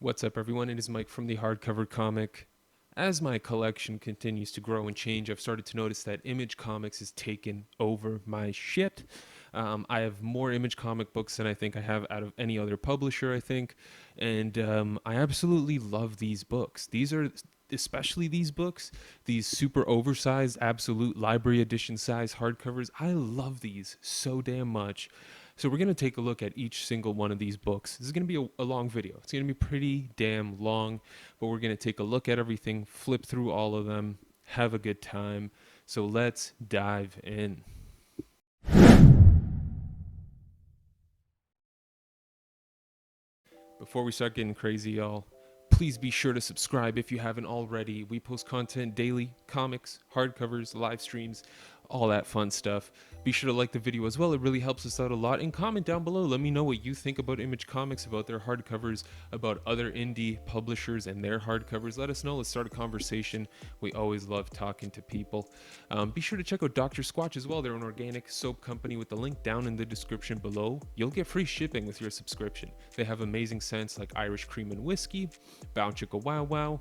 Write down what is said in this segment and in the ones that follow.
What's up, everyone? It is Mike from the Hardcover Comic. As my collection continues to grow and change, I've started to notice that Image Comics has taken over my shit. I have more Image comic books than I think I have out of any other publisher, I think. And I absolutely love these books. Especially these books, these super oversized, absolute library edition size hardcovers. I love these so damn much. So we're going to take a look at each single one of these books. This is going to be a long video. It's going to be pretty damn long, but we're going to take a look at everything, flip through all of them, have a good time. So let's dive in. Before we start getting crazy, y'all, please be sure to subscribe if you haven't already. We post content daily, comics, hardcovers, live streams, all that fun stuff. Be sure to like the video as well. It really helps us out a lot. And comment down below. Let me know what you think about Image Comics, about their hardcovers, about other indie publishers and their hardcovers. Let us know. Let's start a conversation. We always love talking to people. Be sure to check out Dr. Squatch as well. They're an organic soap company with the link down in the description below. You'll get free shipping with your subscription. They have amazing scents like Irish cream and whiskey, Bow Chicka Wow Wow,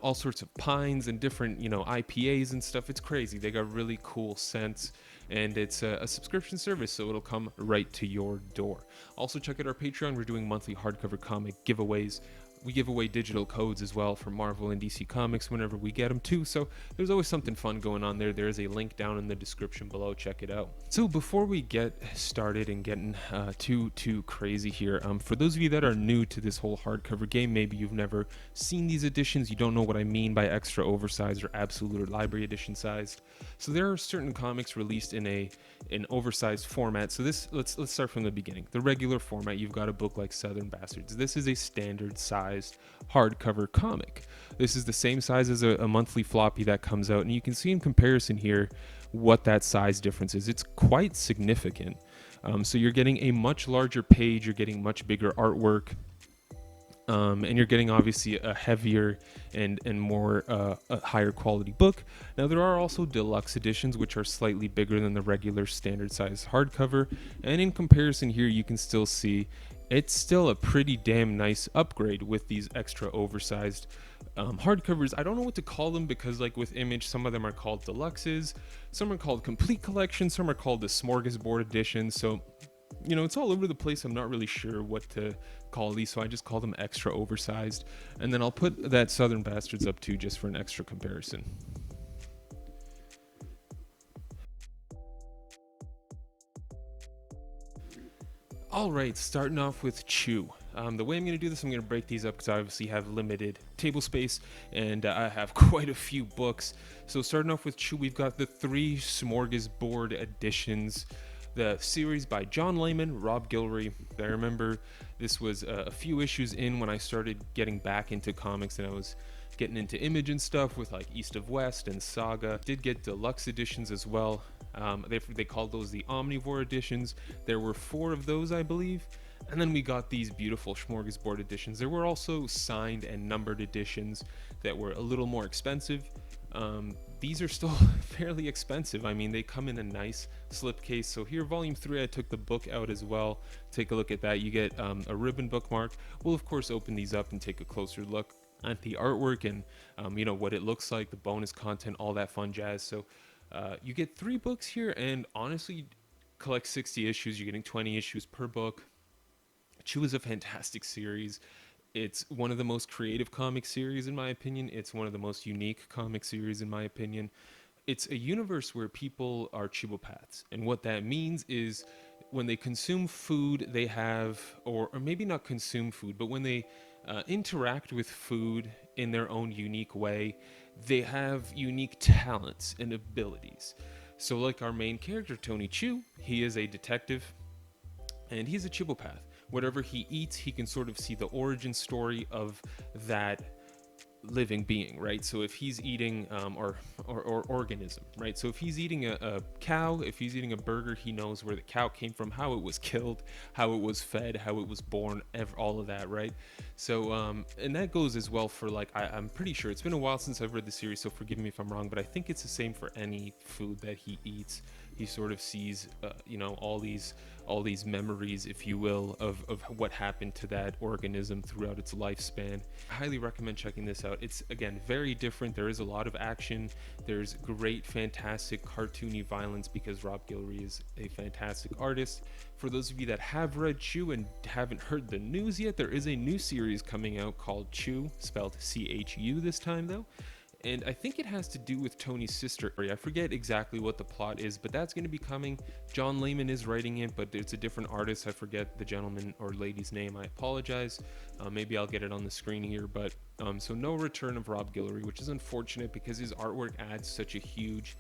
all sorts of pines and different, IPAs and stuff. It's crazy. They got really cool scents, and it's a subscription service, so it'll come right to your door. Also, check out our Patreon. We're doing monthly hardcover comic giveaways. We give away digital codes as well for Marvel and DC Comics whenever we get them too, so there's always something fun going on there. There is a link down in the description below. Check it out. So before we get started and getting too crazy here, for those of you that are new to this whole hardcover game, maybe you've never seen these editions, you don't know what I mean by extra oversized or absolute or library edition sized. So there are certain comics released in an oversized format. So let's start from the beginning. The regular format, you've got a book like Southern Bastards. This is a standard size hardcover comic. This is the same size as a monthly floppy that comes out, and you can see in comparison here what that size difference is. It's quite significant. So you're getting a much larger page, you're getting much bigger artwork, and you're getting obviously a heavier and more a higher quality book. Now there are also deluxe editions which are slightly bigger than the regular standard size hardcover, and in comparison here you can still see it's still a pretty damn nice upgrade with these extra oversized hardcovers. I don't know what to call them because, like with Image, some of them are called deluxes, some are called complete collections, some are called the smorgasbord editions. So, it's all over the place. I'm not really sure what to call these, so I just call them extra oversized. And then I'll put that Southern Bastards up too, just for an extra comparison. Alright, starting off with Chew. The way I'm going to do this, I'm going to break these up because I obviously have limited table space and I have quite a few books. So starting off with Chew, we've got the 3 smorgasbord editions. The series by John Layman, Rob Guillory. I remember this was a few issues in when I started getting back into comics and I was getting into Image and stuff with like East of West and Saga. Did get deluxe editions as well. They called those the Omnivore editions. There were 4 of those, I believe. And then we got these beautiful smorgasbord editions. There were also signed and numbered editions that were a little more expensive. These are still fairly expensive. I mean, they come in a nice slipcase. So here, volume 3, I took the book out as well. Take a look at that. You get a ribbon bookmark. We'll of course open these up and take a closer look at the artwork and what it looks like, the bonus content, all that fun jazz. So you get 3 books here, and honestly, collect 60 issues. You're getting 20 issues per book. Chew is a fantastic series. It's one of the most creative comic series in my opinion. It's one of the most unique comic series in my opinion. It's a universe where people are chibopaths, and what that means is when they consume food, they have, or maybe not consume food, but when they interact with food in their own unique way, they have unique talents and abilities. So like our main character, Tony Chew, he is a detective, and he's a chibopath. Whatever he eats, he can sort of see the origin story of that living being, right? So if he's eating or organism, right? So if he's eating a cow, if he's eating a burger, he knows where the cow came from, how it was killed, how it was fed, how it was born, all of that, right? So and that goes as well for like I'm pretty sure, it's been a while since I've read the series, so forgive me if I'm wrong, but I think it's the same for any food that he eats. he sort of sees, all these memories, if you will, of what happened to that organism throughout its lifespan. I highly recommend checking this out. It's, again, very different. There is a lot of action. There's great, fantastic, cartoony violence because Rob Guillory is a fantastic artist. For those of you that have read Chew and haven't heard the news yet, there is a new series coming out called Chew, spelled CHU this time though. And I think it has to do with Tony's sister. I forget exactly what the plot is, but that's going to be coming. John Layman is writing it, but it's a different artist. I forget the gentleman or lady's name. I apologize. Maybe I'll get it on the screen here. But so no return of Rob Guillory, which is unfortunate because his artwork adds such a huge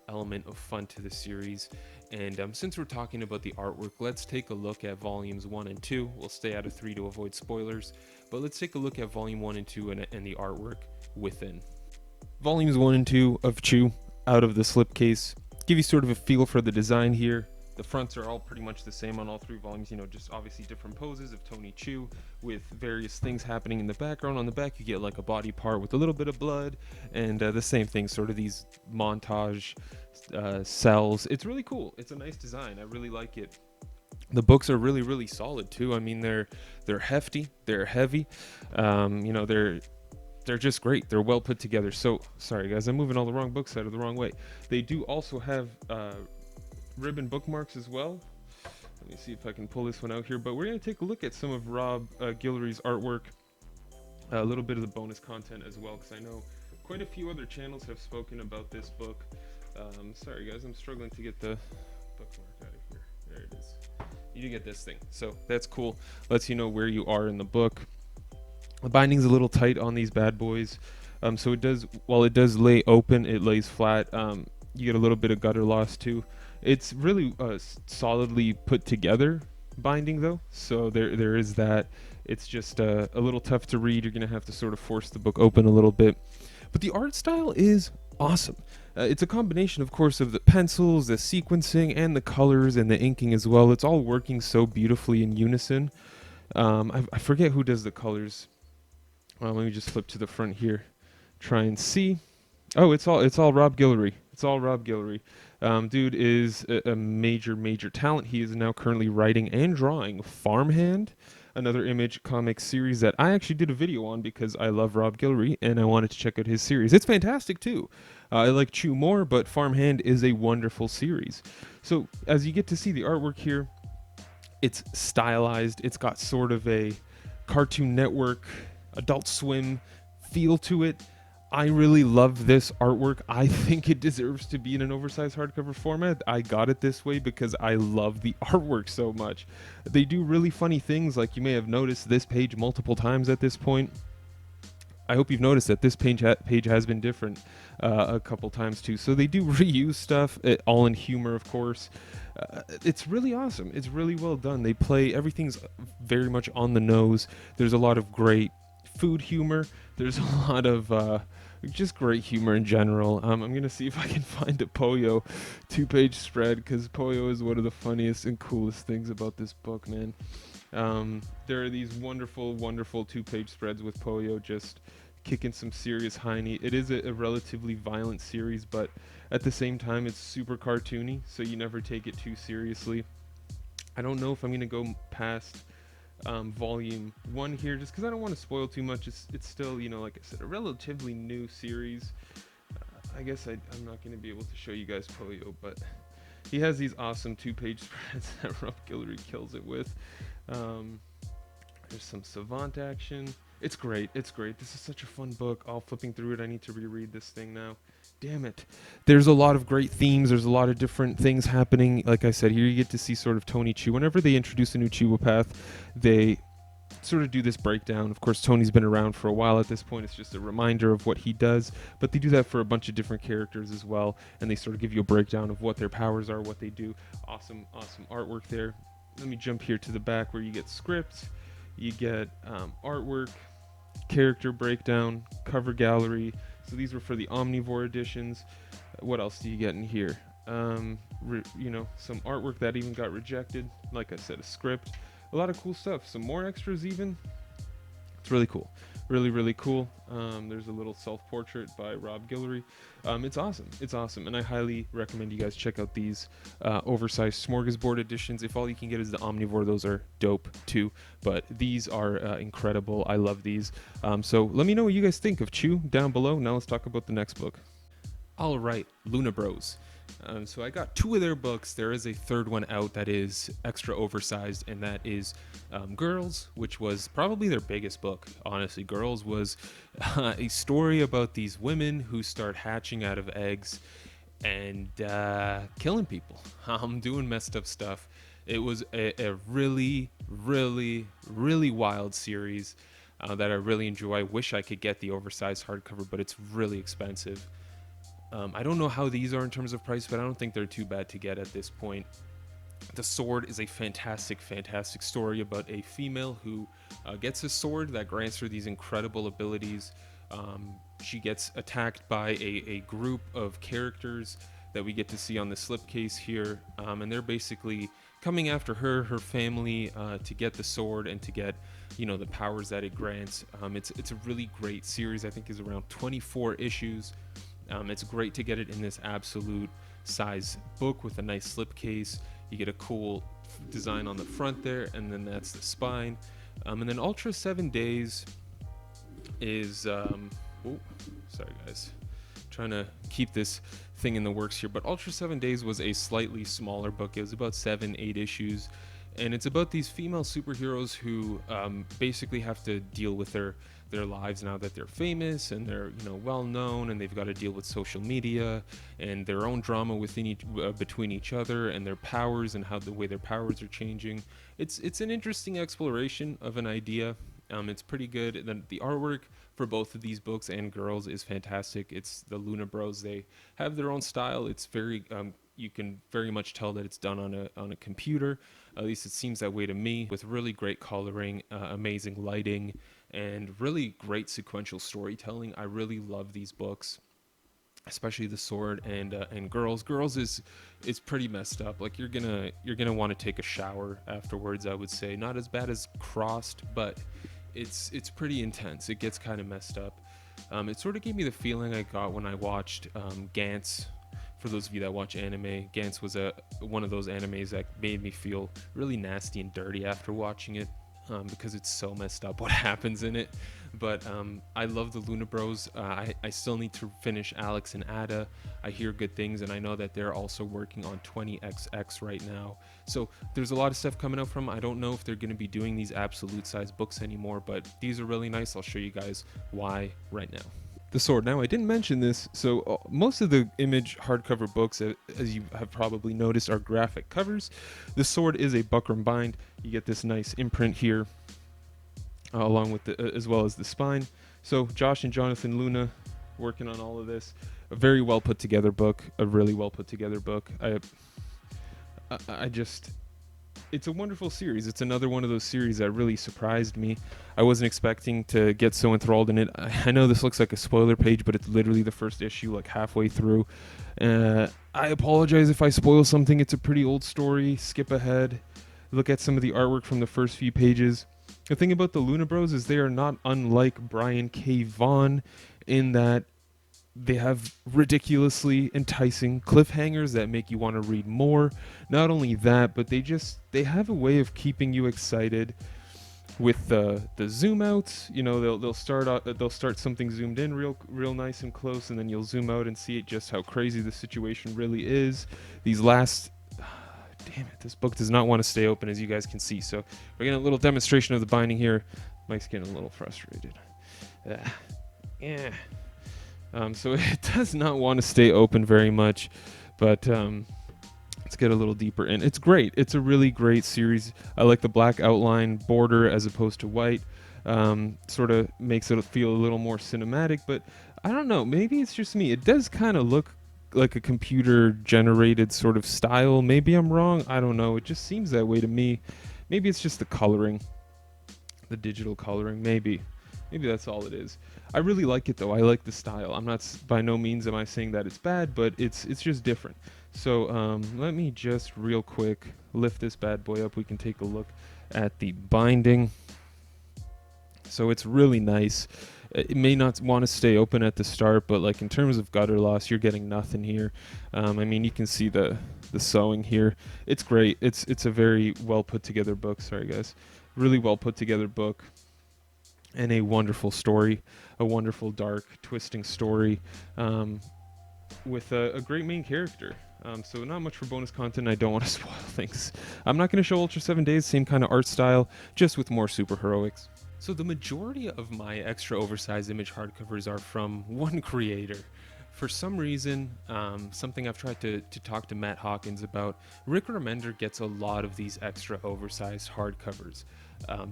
element of fun to the series. And since we're talking about the artwork, let's take a look at volumes 1 and 2. We'll stay out of 3 to avoid spoilers, but let's take a look at volume 1 and 2 and the artwork within. Volumes 1 and 2 of Chew, out of the slipcase, give you sort of a feel for the design here. The fronts are all pretty much the same on all 3 volumes, just obviously different poses of Tony Chew with various things happening in the background. On the back, you get like a body part with a little bit of blood, and the same thing, sort of these montage cells. It's really cool. It's a nice design. I really like it. The books are really, really solid too. I mean, they're hefty, they're heavy, they're just great. They're well put together. So, sorry guys, I'm moving all the wrong books out of the wrong way. They do also have ribbon bookmarks as well. Let me see if I can pull this one out here. But we're going to take a look at some of Rob Guillory's artwork, a little bit of the bonus content as well, because I know quite a few other channels have spoken about this book. Sorry guys, I'm struggling to get the bookmark out of here. There it is. You do get this thing. So that's cool. Lets you know where you are in the book. The binding's a little tight on these bad boys, so it does, while it does lay open, it lays flat. You get a little bit of gutter loss too. It's really solidly put together binding though, so there is that. It's just a little tough to read. You're gonna have to sort of force the book open a little bit, but the art style is awesome. It's a combination, of course, of the pencils, the sequencing, and the colors and the inking as well. It's all working so beautifully in unison. I forget who does the colors. Well, let me just flip to the front here, try and see. Oh, it's all Rob Guillory. It's all Rob Guillory. Dude is a major talent. He is now currently writing and drawing Farmhand, another Image comic series that I actually did a video on because I love Rob Guillory and I wanted to check out his series. It's fantastic too. I like Chew more, but Farmhand is a wonderful series. So as you get to see the artwork here, it's stylized. It's got sort of a Cartoon Network, Adult Swim feel to it. I really love this artwork. I think it deserves to be in an oversized hardcover format. I got it this way because I love the artwork so much. They do really funny things, like you may have noticed this page multiple times at this point. I hope you've noticed that this page has been different a couple times too. So they do reuse stuff, all in humor, of course. It's really awesome. It's really well done. They play, everything's very much on the nose. There's a lot of great food humor. There's a lot of just great humor in general. I'm gonna see if I can find a Poyo 2-page spread, because Poyo is one of the funniest and coolest things about this book, man. There are these wonderful 2-page spreads with Poyo just kicking some serious hiney. It is a relatively violent series, but at the same time it's super cartoony, so you never take it too seriously. I don't know if I'm gonna go past volume 1 here, just because I don't want to spoil too much. It's still, like I said, a relatively new series. I guess I'm not going to be able to show you guys Poyo, but he has these awesome 2-page spreads that Rob Guillory kills it with. There's some Savant action. It's great. This is such a fun book. All flipping through it, I need to reread this thing now. Damn it. There's a lot of great themes. There's a lot of different things happening. Like I said, here you get to see sort of Tony Chew. Whenever they introduce a new Chewopath, they sort of do this breakdown. Of course, Tony's been around for a while at this point. It's just a reminder of what he does. But they do that for a bunch of different characters as well. And they sort of give you a breakdown of what their powers are, what they do. Awesome artwork there. Let me jump here to the back where you get scripts. You get artwork, character breakdown, cover gallery. So these were for the Omnivore editions. What else do you get in here? Some artwork that even got rejected. Like I said, a script. A lot of cool stuff. Some more extras even. It's really cool. Really, really cool. There's a little self-portrait by Rob Guillory. It's awesome. It's awesome, and I highly recommend you guys check out these oversized smorgasbord editions. If all you can get is the omnivore, those are dope too. But these are incredible. I love these. So let me know what you guys think of Chew down below. Now let's talk about the next book. All right, Luna Bros. So I got 2 of their books. There is a third one out that is extra oversized, and that is Girls, which was probably their biggest book. Honestly, Girls was a story about these women who start hatching out of eggs and killing people, doing messed up stuff. It was a really, really, really wild series that I really enjoy. I wish I could get the oversized hardcover, but it's really expensive. I don't know how these are in terms of price, but I don't think they're too bad to get at this point. The Sword is a fantastic, fantastic story about a female who gets a sword that grants her these incredible abilities. She gets attacked by a group of characters that we get to see on the slipcase here, and they're basically coming after her family to get the sword and to get, the powers that it grants. It's a really great series. I think is around 24 issues. It's great to get it in this absolute size book with a nice slipcase. You get a cool design on the front there, and then that's the spine. And then Ultra 7 Days is sorry guys, trying to keep this thing in the works here, but Ultra 7 Days was a slightly smaller book. It was about 7-8 issues, and it's about these female superheroes who basically have to deal with their lives now that they're famous and they're well known, and they've got to deal with social media and their own drama within between each other and their powers and how the way their powers are changing. It's an interesting exploration of an idea. It's pretty good. And then the artwork for both of these books and Girls is fantastic. It's the Luna Bros. They have their own style. It's very you can very much tell that it's done on a computer. At least it seems that way to me, with really great coloring, amazing lighting, and really great sequential storytelling. I really love these books, especially The Sword and Girls. Girls is pretty messed up. Like you're gonna want to take a shower afterwards. I would say not as bad as Crossed, but it's pretty intense. It gets kind of messed up. It sort of gave me the feeling I got when I watched Gantz. For those of you that watch anime, Gantz was one of those animes that made me feel really nasty and dirty after watching it, because it's so messed up what happens in it. But I love the Luna Bros. I still need to finish Alex and Ada. I hear good things, and I know that they're also working on 20XX right now. So there's a lot of stuff coming out from them. I don't know if they're going to be doing these absolute size books anymore, but these are really nice. I'll show you guys why right now. The Sword. Now, I didn't mention this, so most of the Image hardcover books, as you have probably noticed, are graphic covers. The Sword is a buckram bind. You get this nice imprint here, along with as well as the spine. So Josh and Jonathan Luna working on all of this. A very well put together book. A really well put together book. I just... It's a wonderful series. It's another one of those series that really surprised me. I wasn't expecting to get so enthralled in it. I know this looks like a spoiler page, but it's literally the first issue, like halfway through. I apologize if I spoil something. It's a pretty old story. Skip ahead. Look at some of the artwork from the first few pages. The thing about the Luna Bros is they are not unlike Brian K. Vaughan in that they have ridiculously enticing cliffhangers that make you want to read more. Not only that, but they have a way of keeping you excited with the zoom outs. They'll start something zoomed in real nice and close, and then you'll zoom out and see just how crazy the situation really is. These last damn it, this book does not want to stay open, as you guys can see. So we're getting a little demonstration of the binding here. Mike's getting a little frustrated. Yeah. So it does not want to stay open very much, but let's get a little deeper in. It's great. It's a really great series. I like the black outline border as opposed to white. Sort of makes it feel a little more cinematic, but I don't know. Maybe it's just me. It does kind of look like a computer-generated sort of style. Maybe I'm wrong. I don't know. It just seems that way to me. Maybe it's just the coloring, the digital coloring. Maybe that's all it is. I really like it though. I like the style. I'm not, by no means am I saying that it's bad, but it's just different. So let me just real quick lift this bad boy up. We can take a look at the binding. So it's really nice. It may not want to stay open at the start, but like in terms of gutter loss, you're getting nothing here. I mean, you can see the sewing here. It's great. It's a very well put together book. Sorry guys, really well put together book, and a wonderful story, a wonderful dark twisting story, with a great main character. So not much for bonus content. I don't want to spoil things. I'm not going to show Ultra 7 Days, same kind of art style, just with more superheroics. So the majority of my extra oversized image hardcovers are from one creator. For some reason, something I've tried to talk to Matt Hawkins about, Rick Remender gets a lot of these extra oversized hardcovers.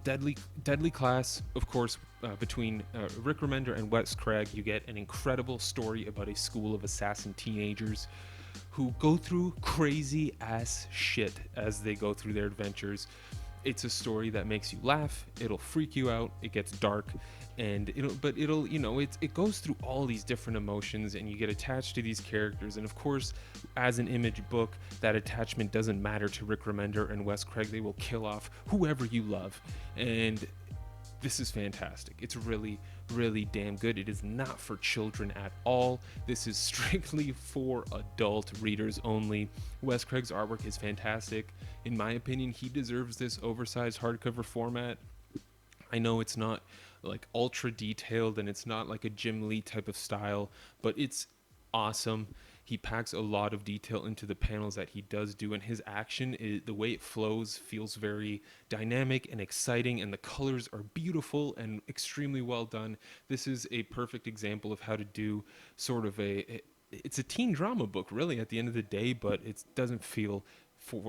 Deadly Class, of course, between Rick Remender and Wes Craig, you get an incredible story about a school of assassin teenagers who go through crazy ass shit as they go through their adventures. It's a story that makes you laugh, it'll freak you out, it gets dark, and it goes through all these different emotions, and you get attached to these characters. And of course, as an image book, that attachment doesn't matter to Rick Remender and Wes Craig. They will kill off whoever you love, and this is fantastic. It's really, really damn good. It is not for children at all. This is strictly for adult readers only. Wes Craig's artwork is fantastic. In my opinion, he deserves this oversized hardcover format. I know it's not like ultra detailed and it's not like a Jim Lee type of style, but it's awesome. He packs a lot of detail into the panels that he does do, and his action, the way it flows, feels very dynamic and exciting, and the colors are beautiful and extremely well done. This is a perfect example of how to do sort of it's a teen drama book, really, at the end of the day, but it doesn't feel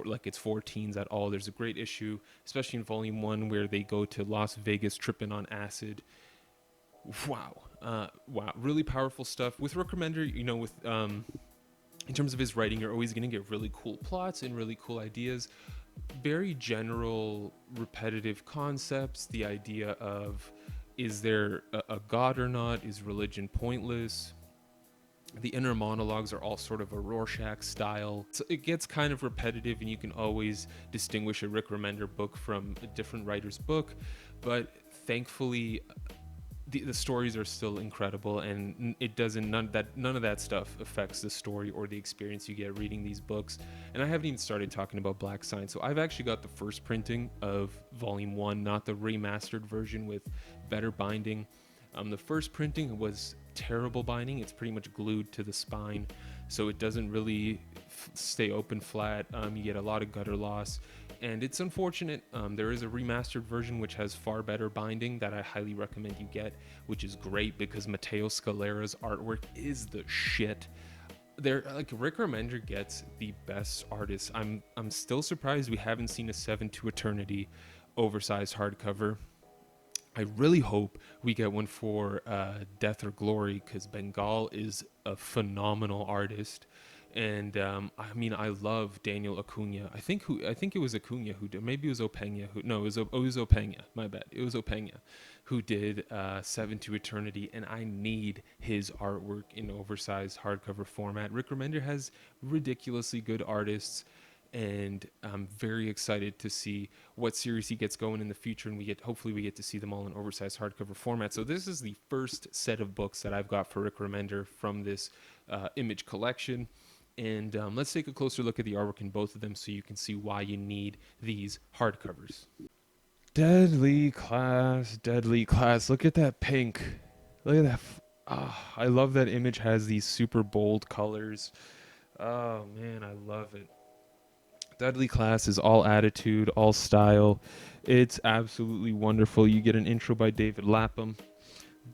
like it's for teens at all. There's a great issue, especially in volume 1, where they go to Las Vegas tripping on acid. Wow. Really powerful stuff. With Rick Remender, in terms of his writing, you're always going to get really cool plots and really cool ideas. Very general, repetitive concepts. The idea of, is there a god or not? Is religion pointless? The inner monologues are all sort of a Rorschach style. So it gets kind of repetitive, and you can always distinguish a Rick Remender book from a different writer's book. But thankfully, the stories are still incredible, and none of that stuff affects the story or the experience you get reading these books. And I haven't even started talking about Black Sign. So I've actually got the first printing of volume 1, not the remastered version with better binding. The first printing was terrible binding. It's pretty much glued to the spine, so it doesn't really stay open flat. You get a lot of gutter loss, and it's unfortunate. There is a remastered version which has far better binding that I highly recommend you get, which is great because Matteo Scalera's artwork is the shit. Rick Remender gets the best artists. I'm still surprised we haven't seen a 7 to Eternity oversized hardcover. I really hope we get one for Death or Glory, because Bengal is a phenomenal artist. And I love Daniel Acuna. I think it was Acuna who did. Maybe it was Opeña it was Opeña. My bad. It was Opeña who did 7 to Eternity, and I need his artwork in oversized hardcover format. Rick Remender has ridiculously good artists, and I'm very excited to see what series he gets going in the future, and hopefully we get to see them all in oversized hardcover format. So this is the first set of books that I've got for Rick Remender from this image collection. And let's take a closer look at the artwork in both of them so you can see why you need these hardcovers. Deadly Class. Look at that pink. Look at that. I love that image has these super bold colors. Oh man, I love it. Deadly Class is all attitude, all style. It's absolutely wonderful. You get an intro by David Lapham.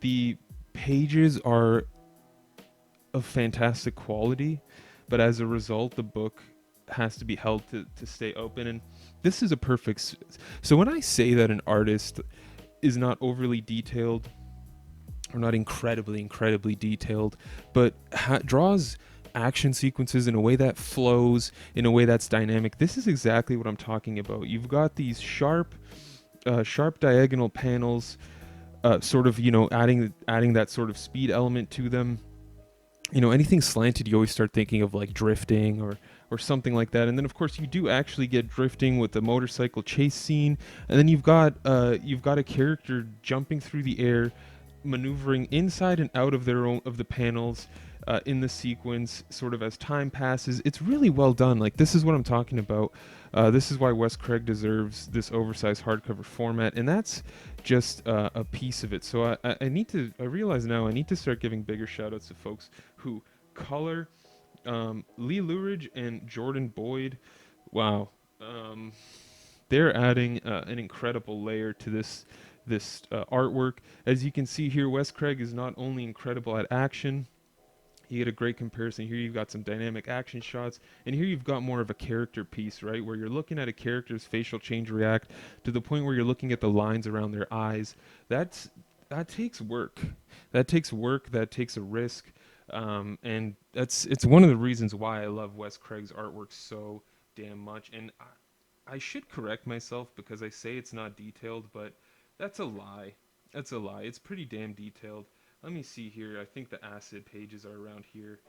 The pages are of fantastic quality, but as a result, the book has to be held to stay open. And this is a perfect. So when I say that an artist is not overly detailed, or not incredibly detailed, but draws action sequences in a way that flows, in a way that's dynamic, this is exactly what I'm talking about. You've got these sharp diagonal panels, sort of, adding that sort of speed element to them. Anything slanted, you always start thinking of like drifting or something like that. And then of course you do actually get drifting with the motorcycle chase scene, and then you've got a character jumping through the air, maneuvering inside and out of their own of the panels in the sequence, sort of as time passes. It's really well done. Like, this is what I'm talking about. This is why Wes Craig deserves this oversized hardcover format, and that's just a piece of it. So I realize now I need to start giving bigger shout outs to folks who color. Lee Luridge and Jordan Boyd, wow, they're adding an incredible layer to this artwork. As you can see here, Wes Craig is not only incredible at action. You get a great comparison here. You've got some dynamic action shots, and here you've got more of a character piece, right, where you're looking at a character's facial change react to the point where you're looking at the lines around their eyes. That takes work. That takes work. That takes a risk, and it's one of the reasons why I love Wes Craig's artwork so damn much. And I should correct myself because I say it's not detailed, but that's a lie. That's a lie. It's pretty damn detailed. Let me see here. I think the acid pages are around here.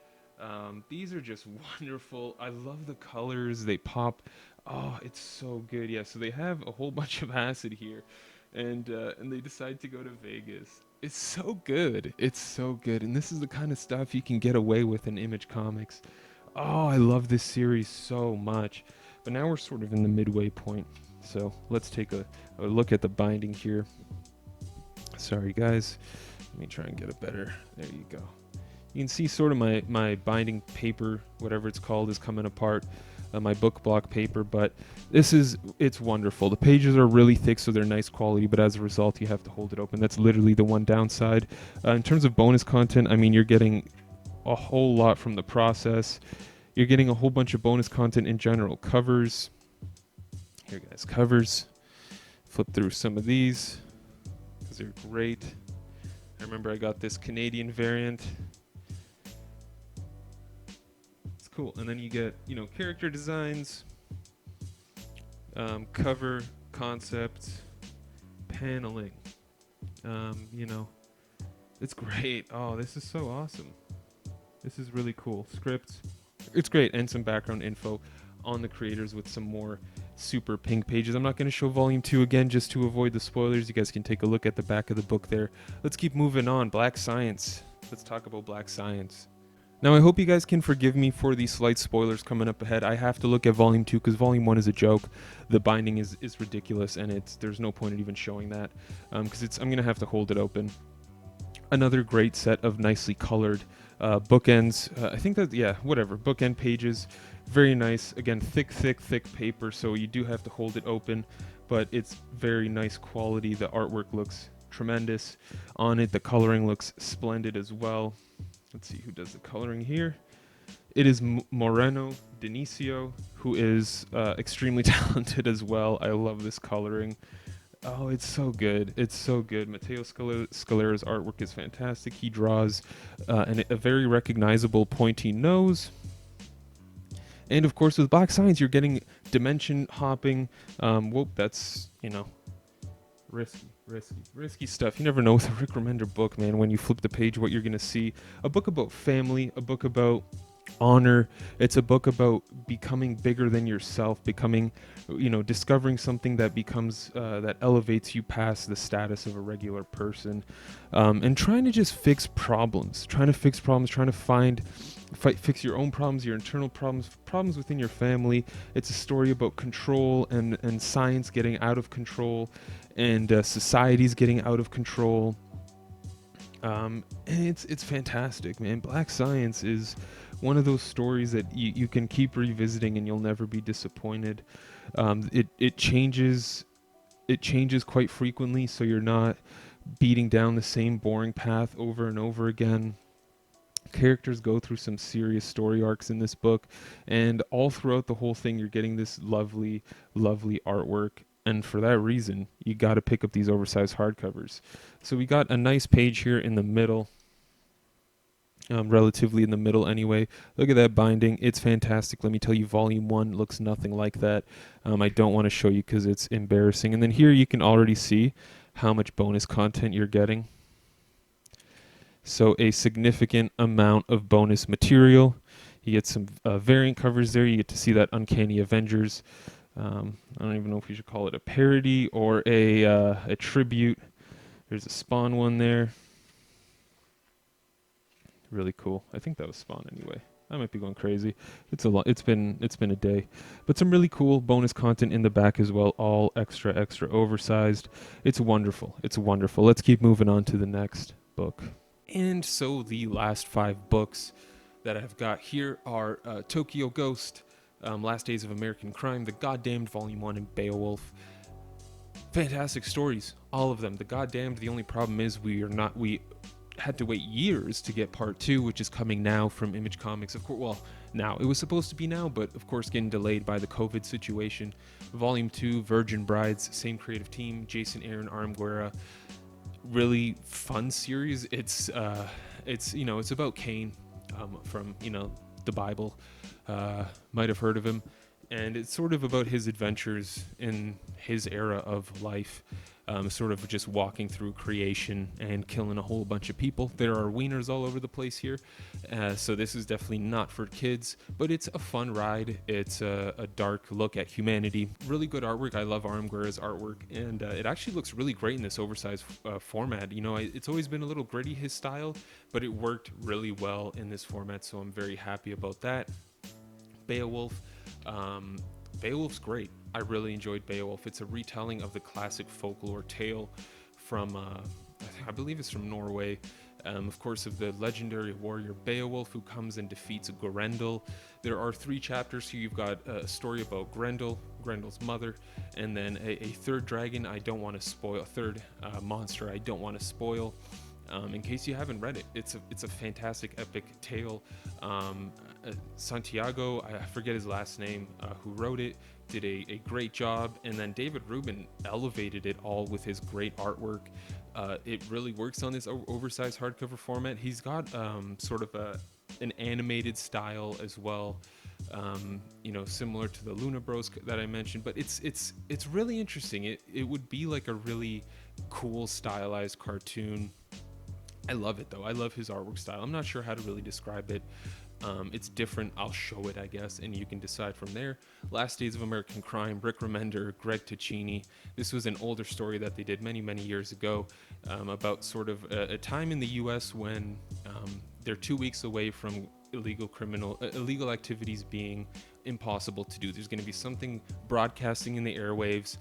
These are just wonderful. I love the colors. They pop. Oh, it's so good. Yeah, so they have a whole bunch of acid here, and they decide to go to Vegas. It's so good. It's so good. And this is the kind of stuff you can get away with in Image Comics. Oh, I love this series so much. But now we're sort of in the midway point. So let's take a look at the binding here. Sorry, guys. Let me try and get it better. There you go. You can see sort of my binding paper, whatever it's called, is coming apart. My book block paper, but it's wonderful. The pages are really thick, so they're nice quality, but as a result, you have to hold it open. That's literally the one downside. In terms of bonus content, I mean, you're getting a whole lot from the process. You're getting a whole bunch of bonus content in general. Covers. Here, guys, covers. Flip through some of these because they're great. I remember I got this Canadian variant. It's cool. And then you get, character designs, cover, concept, paneling. It's great. Oh, this is so awesome. This is really cool. Scripts. It's great. And some background info on the creators with some more super pink pages. I'm not going to show volume 2 again just to avoid the spoilers. You guys can take a look at the back of the book there. Let's keep moving on. Black Science. Let's talk about Black Science. Now, I hope you guys can forgive me for these slight spoilers coming up ahead. I have to look at volume 2 because volume 1 is a joke. The binding is ridiculous, and there's no point in even showing that because I'm going to have to hold it open. Another great set of nicely colored bookends. I think that, whatever. Bookend pages. Very nice. Again, thick paper, so you do have to hold it open, but it's very nice quality. The artwork looks tremendous on it. The coloring looks splendid as well. Let's see who does the coloring here. It is Moreno Denicio, who is extremely talented as well. I love this coloring. Oh, it's so good. It's so good. Matteo Scalera's artwork is fantastic. He draws a very recognizable pointy nose. And of course, with Black Science, you're getting dimension hopping. That's, risky stuff. You never know with a Rick Remender book, man. When you flip the page, what you're going to see. A book about family, a book about honor. It's a book about becoming bigger than yourself, discovering something that becomes, that elevates you past the status of a regular person, and trying to just fix problems, trying to fix your own problems, your internal problems within your family. It's a story about control and science getting out of control, and societies getting out of control. And it's fantastic, man. Black Science is one of those stories that you can keep revisiting and you'll never be disappointed. It changes quite frequently, so you're not beating down the same boring path over and over again. Characters go through some serious story arcs in this book, and all throughout the whole thing you're getting this lovely artwork. And for that reason, you got to pick up these oversized hardcovers. So we got a nice page here in the middle, relatively in the middle anyway. Look at that binding. It's fantastic. Let me tell you, volume 1 looks nothing like that. I don't want to show you because it's embarrassing. And then here you can already see how much bonus content you're getting. So a significant amount of bonus material. You get some variant covers there. You get to see that Uncanny Avengers. I don't even know if we should call it a parody or a tribute. There's a Spawn one there. Really cool. I think that was Spawn anyway. I might be going crazy. It's a lot. It's been a day, but some really cool bonus content in the back as well. All extra oversized. It's wonderful. It's wonderful. Let's keep moving on to the next book. And so the last 5 books that I've got here are Tokyo Ghost, Last Days of American Crime, The Goddamned Volume 1, and Beowulf. Fantastic stories, all of them. The Goddamned, the only problem is we had to wait years to get part 2, which is coming now from Image Comics. Of course, well, now. It was supposed to be now, but of course getting delayed by the COVID situation. Volume 2, Virgin Brides, same creative team, Jason Aaron, Armguera. Really fun series. It's about Cain from, the Bible. Might have heard of him. And it's sort of about his adventures in his era of life, sort of just walking through creation and killing a whole bunch of people. There are wieners all over the place here, so this is definitely not for kids, but it's a fun ride. It's a dark look at humanity. Really good artwork. I love Armguera's artwork, and it actually looks really great in this oversized format. It's always been a little gritty, his style, but it worked really well in this format, so I'm very happy about that. Beowulf. Beowulf's great. I really enjoyed Beowulf. It's a retelling of the classic folklore tale from, I believe it's from Norway, of course, of the legendary warrior Beowulf who comes and defeats Grendel. There are 3 chapters here. You've got a story about Grendel's mother, and then a third dragon I don't want to spoil, a third monster I don't want to spoil. In case you haven't read it, it's a fantastic epic tale. Santiago, I forget his last name, who wrote it, did a great job, and then David Rubin elevated it all with his great artwork. It really works on this oversized hardcover format. He's got sort of an animated style as well, similar to the Luna Bros that I mentioned, but it's really interesting. It would be like a really cool stylized cartoon. I love it though. I love his artwork style. I'm not sure how to really describe it. It's different. I'll show it, I guess, and you can decide from there. Last Days of American Crime, Rick Remender, Greg Ticini. This was an older story that they did many, many years ago, about sort of a time in the U.S. when they're 2 weeks away from illegal activities being impossible to do. There's going to be something broadcasting in the airwaves,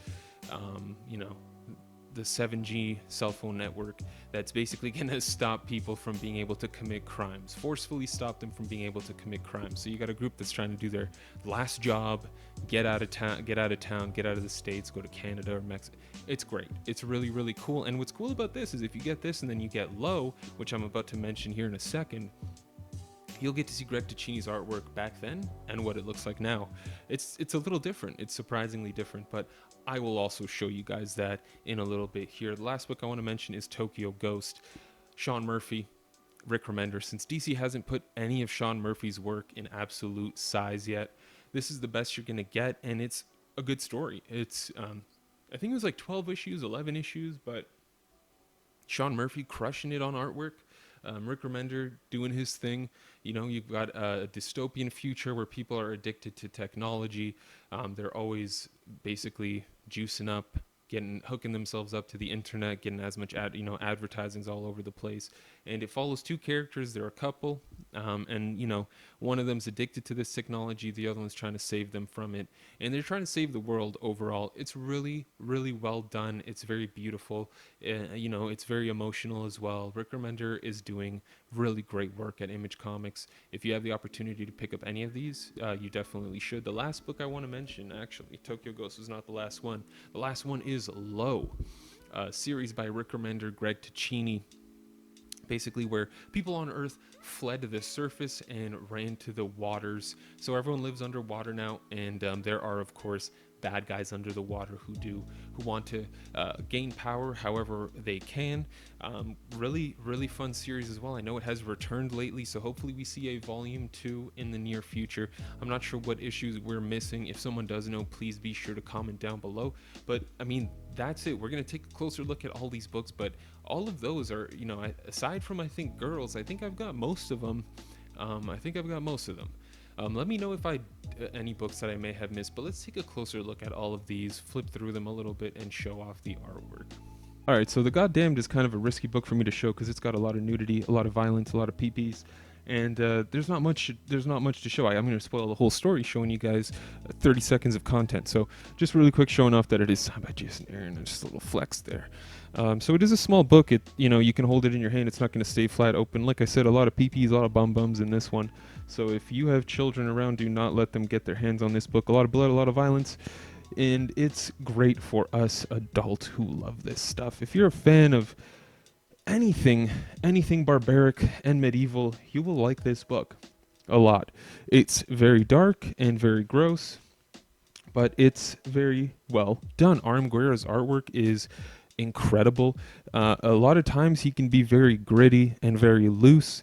the 7G cell phone network that's basically going to stop people from being able to commit crimes, forcefully stop them from being able to commit crimes. So you got a group that's trying to do their last job, get out of town, get out of the States, go to Canada or Mexico. It's great. It's really, really cool. And what's cool about this is if you get this and then you get Low, which I'm about to mention here in a second, you'll get to see Greg Ticini's artwork back then and what it looks like now. It's a little different. It's surprisingly different, but I will also show you guys that in a little bit here. The last book I want to mention is Tokyo Ghost. Sean Murphy, Rick Remender. Since DC hasn't put any of Sean Murphy's work in absolute size yet, this is the best you're going to get, and it's a good story. It's, I think it was like 12 issues, 11 issues, but Sean Murphy crushing it on artwork. Rick Remender doing his thing. You've got a dystopian future where people are addicted to technology. They're always basically juicing up, hooking themselves up to the internet, getting as much advertisings all over the place. And it follows 2 characters. They're a couple, and one of them's addicted to this technology. The other one's trying to save them from it, and they're trying to save the world overall. It's really, really well done. It's very beautiful. It's very emotional as well. Rick Remender is doing really great work at Image Comics. If you have the opportunity to pick up any of these, you definitely should. The last book I want to mention, actually, Tokyo Ghost, was not the last one. The last one is Low, a series by Rick Remender, Greg Ticini, basically where people on Earth fled to the surface and ran to the waters. So everyone lives underwater now, and there are, of course, bad guys under the water who want to gain power however they can. Really, really fun series as well. I know it has returned lately, so hopefully we see a volume 2 in the near future. I'm not sure what issues we're missing. If someone does know, please be sure to comment down below. But I mean, that's it. We're going to take a closer look at all these books, but all of those are, aside from, I think, Girls, I think I've got most of them. Let me know if any books that I may have missed, but let's take a closer look at all of these, flip through them a little bit, and show off the artwork. All right, so The Goddamned is kind of a risky book for me to show because it's got a lot of nudity, a lot of violence, a lot of peepees, and there's not much. There's not much to show. I'm going to spoil the whole story, showing you guys 30 seconds of content. So just really quick, showing off that it is signed by Jason Aaron, and just a little flex there. So it is a small book. You can hold it in your hand. It's not going to stay flat open. Like I said, a lot of peepees, a lot of bum bums in this one. So if you have children around, do not let them get their hands on this book. A lot of blood, a lot of violence. And it's great for us adults who love this stuff. If you're a fan of anything barbaric and medieval, you will like this book a lot. It's very dark and very gross, but it's very well done. R.M. Guerra's artwork is incredible. A lot of times he can be very gritty and very loose,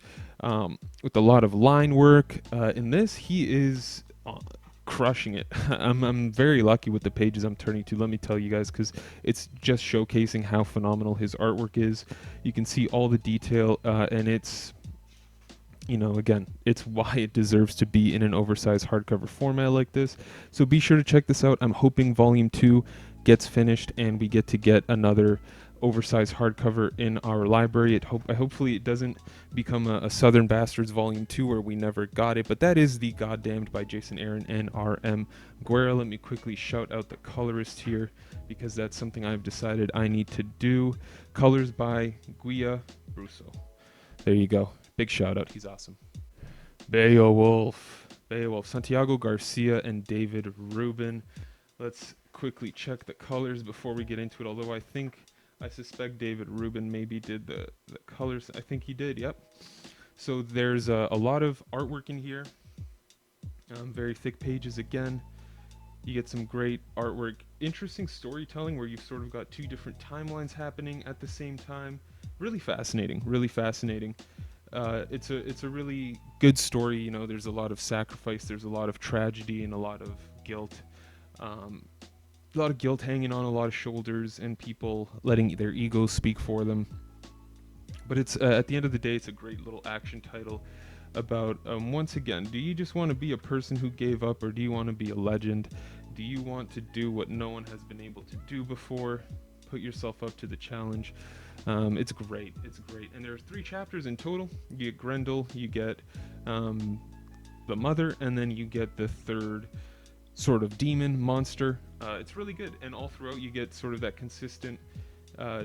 with a lot of line work. In this, he is crushing it. I'm very lucky with the pages I'm turning to, let me tell you guys, because it's just showcasing how phenomenal his artwork is. You can see all the detail, and it's, again, it's why it deserves to be in an oversized hardcover format like this. So be sure to check this out. I'm hoping volume 2 gets finished and we get another oversized hardcover in our library. Hopefully it doesn't become a Southern Bastards Volume 2 where we never got it, but that is The Goddamned by Jason Aaron and R.M. Guerra. Let me quickly shout out the colorist here because that's something I've decided I need to do. Colors by Guia Russo. There you go. Big shout out. He's awesome. Beowulf, Santiago Garcia and David Rubin. Let's quickly check the colors before we get into it, although I suspect David Rubin maybe did the colors. I think he did, yep. So there's a lot of artwork in here. Very thick pages again. You get some great artwork. Interesting storytelling where you've sort of got two different timelines happening at the same time. Really fascinating, really fascinating. It's a really good story. There's a lot of sacrifice, there's a lot of tragedy and a lot of guilt. A lot of guilt hanging on a lot of shoulders and people letting their egos speak for them. But it's at the end of the day, it's a great little action title about, once again, do you just want to be a person who gave up, or do you want to be a legend? Do you want to do what no one has been able to do before? Put yourself up to the challenge. It's great. And there's 3 chapters in total. You get Grendel, you get the mother, and then you get the third sort of demon monster. It's really good, and all throughout you get sort of that consistent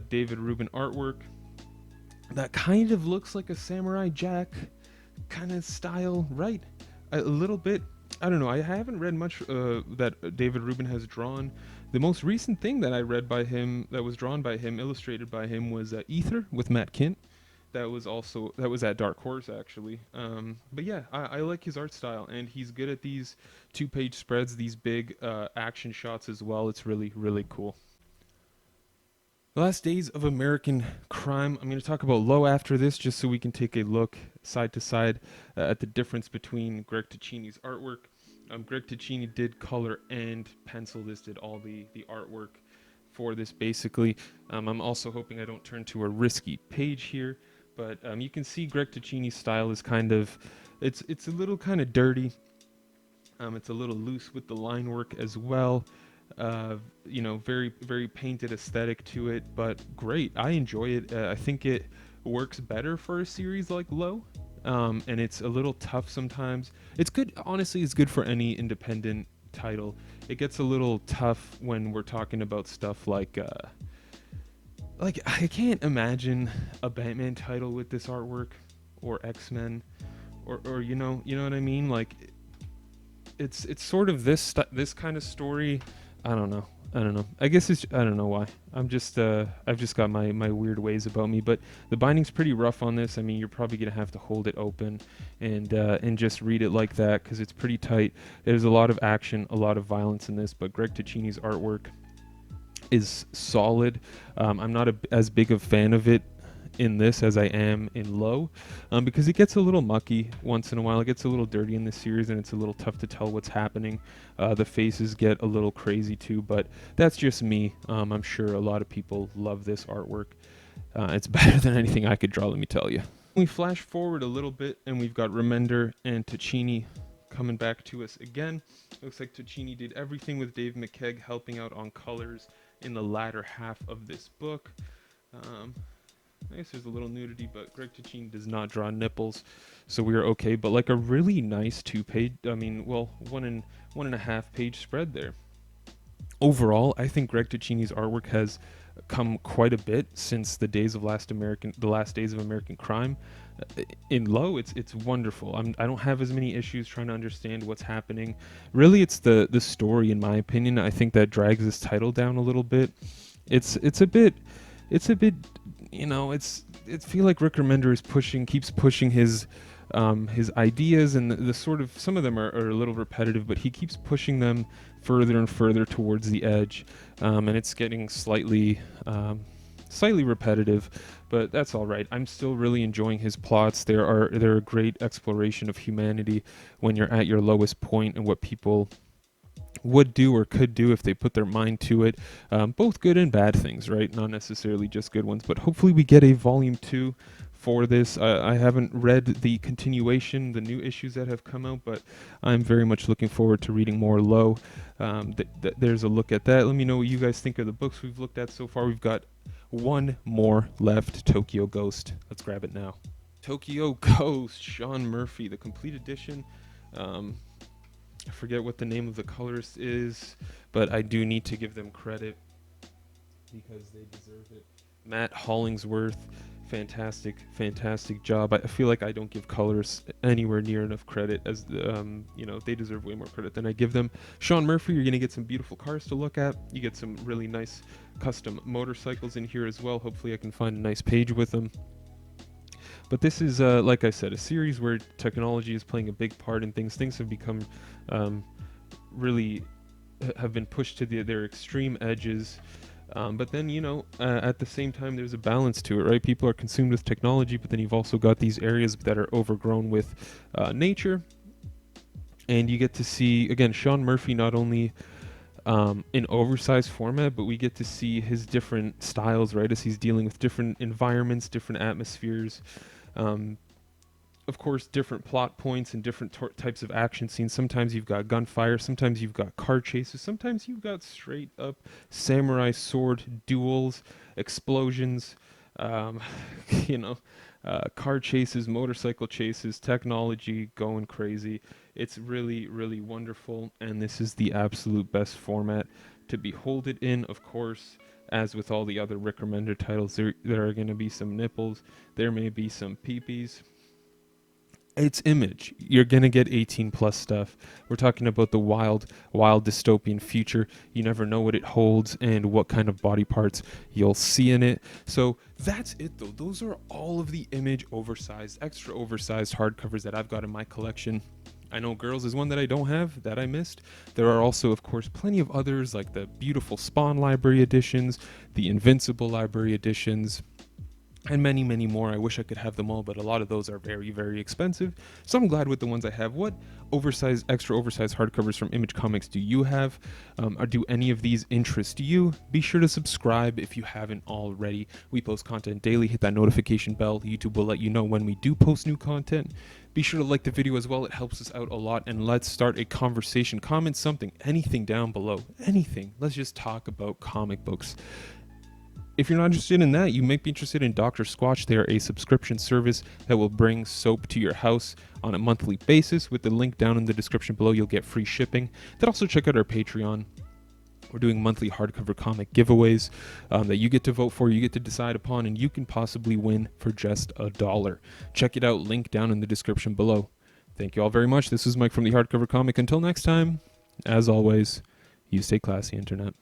David Rubin artwork that kind of looks like a Samurai Jack kind of style, right? A little bit. I don't know. I haven't read much that David Rubin has drawn. The most recent thing that I read by him, that was drawn by him, illustrated by him, was Ether with Matt Kint. That was at Dark Horse actually. But yeah, I like his art style, and he's good at these 2-page spreads, these big action shots as well. It's really, really cool. The Last Days of American Crime. I'm going to talk about Low after this, just so we can take a look side to side at the difference between Greg Ticini's artwork. Greg Ticini did color and pencil this, did all the artwork for this basically. I'm also hoping I don't turn to a risky page here, but you can see Greg Ticini's style is kind of, it's a little kind of dirty. It's a little loose with the line work as well. Very, very painted aesthetic to it, but great. I enjoy it. I think it works better for a series like Low, and it's a little tough sometimes. It's good, honestly, it's good for any independent title. It gets a little tough when we're talking about stuff like I can't imagine a Batman title with this artwork, or X-Men, or you know what I mean? Like, it's sort of this kind of story. I don't know. I guess I don't know why. I've just got my weird ways about me, but the binding's pretty rough on this. I mean, you're probably gonna have to hold it open and just read it like that, because it's pretty tight. There's a lot of action, a lot of violence in this, but Greg Ticini's artwork is solid. I'm not as big a fan of it in this as I am in Low, because it gets a little mucky once in a while. It gets a little dirty in this series, and it's a little tough to tell what's happening. The faces get a little crazy too, but that's just me. I'm sure a lot of people love this artwork. It's better than anything I could draw, let me tell you. We flash forward a little bit, and we've got Remender and Ticini coming back to us again. Looks like Ticini did everything with Dave McKeag helping out on colors in the latter half of this book. I guess there's a little nudity, but Greg Ticini does not draw nipples, so we are okay. But like a really nice 2-page, one and a half page spread there. Overall, I think Greg Ticini's artwork has come quite a bit since the last days of American Crime. In Low, it's wonderful. I don't have as many issues trying to understand what's happening. Really, it's the story, in my opinion. I think that drags this title down a little bit. It's a bit, it feel like Rick Remender keeps pushing his ideas, and the sort of, some of them are a little repetitive, but he keeps pushing them further and further towards the edge, and it's getting slightly repetitive, but that's all right. I'm still really enjoying his plots. They're a great exploration of humanity when you're at your lowest point, and what people would do or could do if they put their mind to it. Both good and bad things, right? Not necessarily just good ones, but hopefully we get a volume 2 for this. I haven't read the continuation, the new issues that have come out, but I'm very much looking forward to reading more Low. There's a look at that. Let me know what you guys think of the books we've looked at so far. We've got one more left, Tokyo Ghost. Let's grab it now. Tokyo Ghost, Sean Murphy, the complete edition. I forget what the name of the colorist is, but I do need to give them credit because they deserve it. Matt Hollingsworth, fantastic job. I feel like I don't give colorists anywhere near enough credit, as they deserve way more credit than I give them. Sean Murphy, you're going to get some beautiful cars to look at. You get some really nice custom motorcycles in here as well. Hopefully I can find a nice page with them. But this is, like I said, a series where technology is playing a big part in things. Things have become really have been pushed to their extreme edges. But then, at the same time, there's a balance to it, right? People are consumed with technology, but then you've also got these areas that are overgrown with nature. And you get to see, again, Sean Murphy not only in oversized format, but we get to see his different styles, right? As he's dealing with different environments, different atmospheres. Of course, different plot points and different types of action scenes. Sometimes you've got gunfire, sometimes you've got car chases, sometimes you've got straight up samurai sword duels, explosions, car chases, motorcycle chases, technology going crazy. It's really, really wonderful, and this is the absolute best format to behold it in. Of course, as with all the other Rick Remender titles, there are going to be some nipples, there may be some peepees. It's Image. You're going to get 18 plus stuff. We're talking about the wild dystopian future. You never know what it holds and what kind of body parts you'll see in it. So that's it, though. Those are all of the Image extra oversized hardcovers that I've got in my collection. I know Girls is one that I don't have, that I missed. There are also, of course, plenty of others, like the beautiful Spawn Library editions, the Invincible Library editions, and many, many more. I wish I could have them all, but a lot of those are very, very expensive. So I'm glad with the ones I have. What extra oversized hardcovers from Image Comics do you have? Or do any of these interest you? Be sure to subscribe if you haven't already. We post content daily. Hit that notification bell. YouTube will let you know when we do post new content. Be sure to like the video as well. It helps us out a lot. And let's start a conversation. Comment something, anything down below. Anything. Let's just talk about comic books. If you're not interested in that, you might be interested in Dr. Squatch. They are a subscription service that will bring soap to your house on a monthly basis. With the link down in the description below, you'll get free shipping. Then also check out our Patreon. We're doing monthly hardcover comic giveaways that you get to vote for, you get to decide upon, and you can possibly win for just $1. Check it out, link down in the description below. Thank you all very much. This is Mike from the Hardcover Comic. Until next time, as always, you stay classy, Internet.